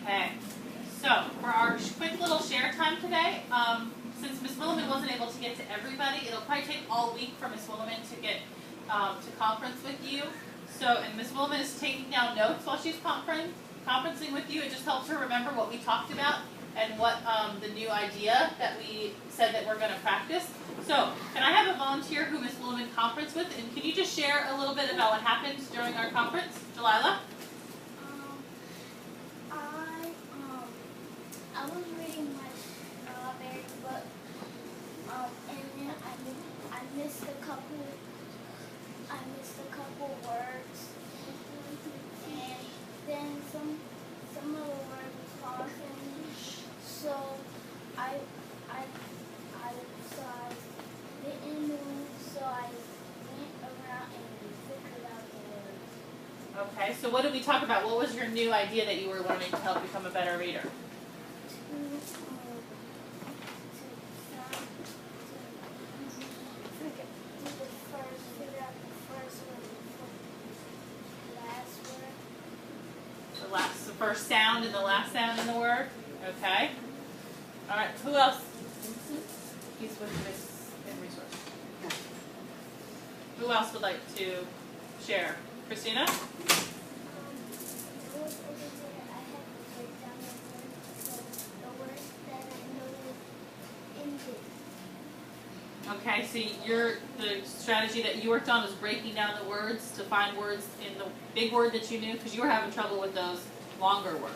Okay, so for our quick little share time today, since Miss Williman wasn't able to get to everybody, it'll probably take all week for Miss Williman to get to conference with you. So, and Miss Williman is taking down notes while she's conferencing with you. It just helps her remember what we talked about and what the new idea that we said that we're going to practice. So, can I have a volunteer who Miss Williman conferenced with, and can you just share a little bit about what happened during our conference? Delilah? I was reading my strawberry book, and then I missed a couple words, and then some of the words was hard for me. So I didn't move, so I went around and figured out the words. Okay, so what did we talk about? What was your new idea that you were learning to help become a better reader? The first sound and the last sound in the word. Okay. All right. Who else? He's with Miss in resource. Who else would like to share? Christina? Okay, so the strategy that you worked on was breaking down the words to find words in the big word that you knew, because you were having trouble with those longer words.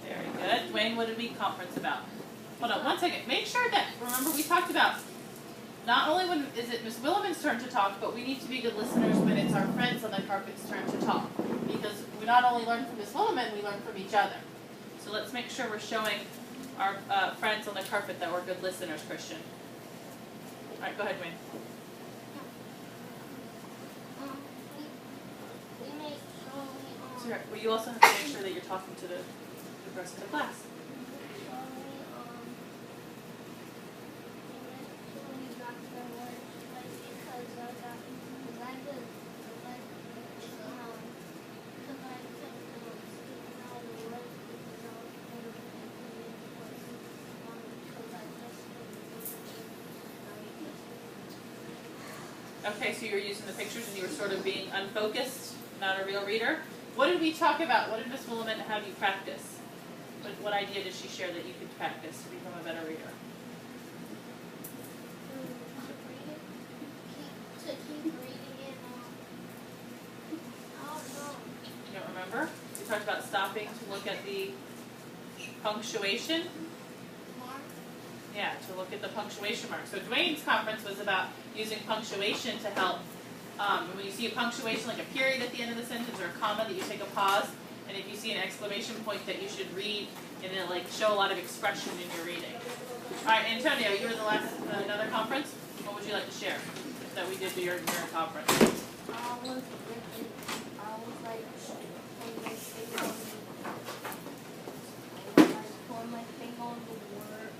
Very good. Dwayne, what did we conference about? Hold on one second. Make sure that, remember we talked about, not only when is it Miss Williman's turn to talk, but we need to be good listeners when it's our friends on the carpet's turn to talk. Because we not only learn from Miss Williman, we learn from each other. So let's make sure we're showing our friends on the carpet that we're good listeners, Christian. All right, go ahead, Wayne. Well, you also have to make sure that you're talking to the rest of the class. Okay, so you were using the pictures and you were sort of being unfocused, not a real reader. What did we talk about? What did Miss Williman have you practice? What idea did she share that you could practice to become a better reader? To keep reading it. I don't know. You don't remember? We talked about stopping to look at the punctuation. Yeah, to look at the punctuation mark. So Dwayne's conference was about using punctuation to help. When you see a punctuation, like a period at the end of the sentence or a comma, that you take a pause. And if you see an exclamation point, that you should read and then like show a lot of expression in your reading. All right, Antonio, you were the last another conference. What would you like to share that we did during your conference? I was like putting my finger on the word.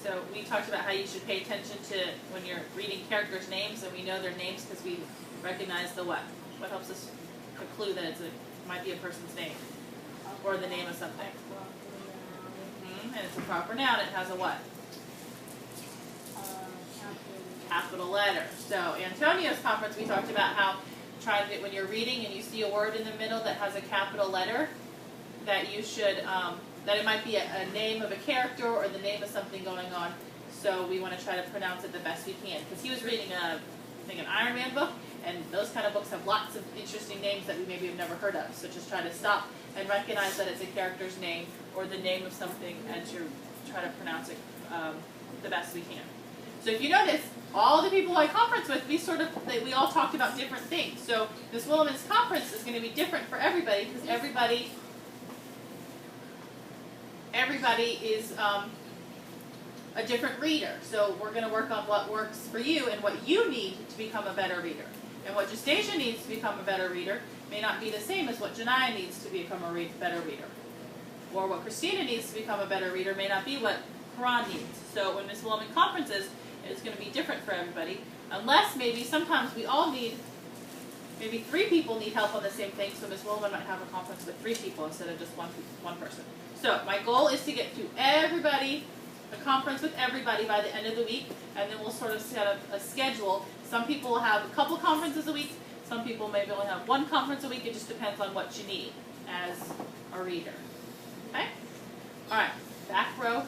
So we talked about how you should pay attention to when you're reading characters' names, and we know their names because we recognize the what. What helps us a clue that it might be a person's name or the name of something. And it's a proper noun. It has a what? Capital letter. So Antonio's conference, we talked about how when you're reading and you see a word in the middle that has a capital letter, that you should that it might be a name of a character or the name of something going on. So we want to try to pronounce it the best we can. Because he was reading I think an Iron Man book, and those kind of books have lots of interesting names that we maybe have never heard of. So just try to stop and recognize that it's a character's name or the name of something, and to try to pronounce it the best we can. So if you notice, all the people I conference with, we all talked about different things. So Miss Williman's conference is going to be different for everybody because everybody everybody is a different reader. So we're going to work on what works for you and what you need to become a better reader. And what Justasia needs to become a better reader may not be the same as what Janiyah needs to become a better reader. Or what Christina needs to become a better reader may not be what Quran needs. So when Miss Williman conferences, it's going to be different for everybody. Unless maybe sometimes we all need, maybe 3 people need help on the same thing, so Miss Williman might have a conference with 3 people instead of just one person. So my goal is to get to everybody, a conference with everybody by the end of the week, and then we'll sort of set up a schedule. Some people will have a couple conferences a week, some people maybe only have 1 conference a week. It just depends on what you need as a reader. Okay? All right, back row.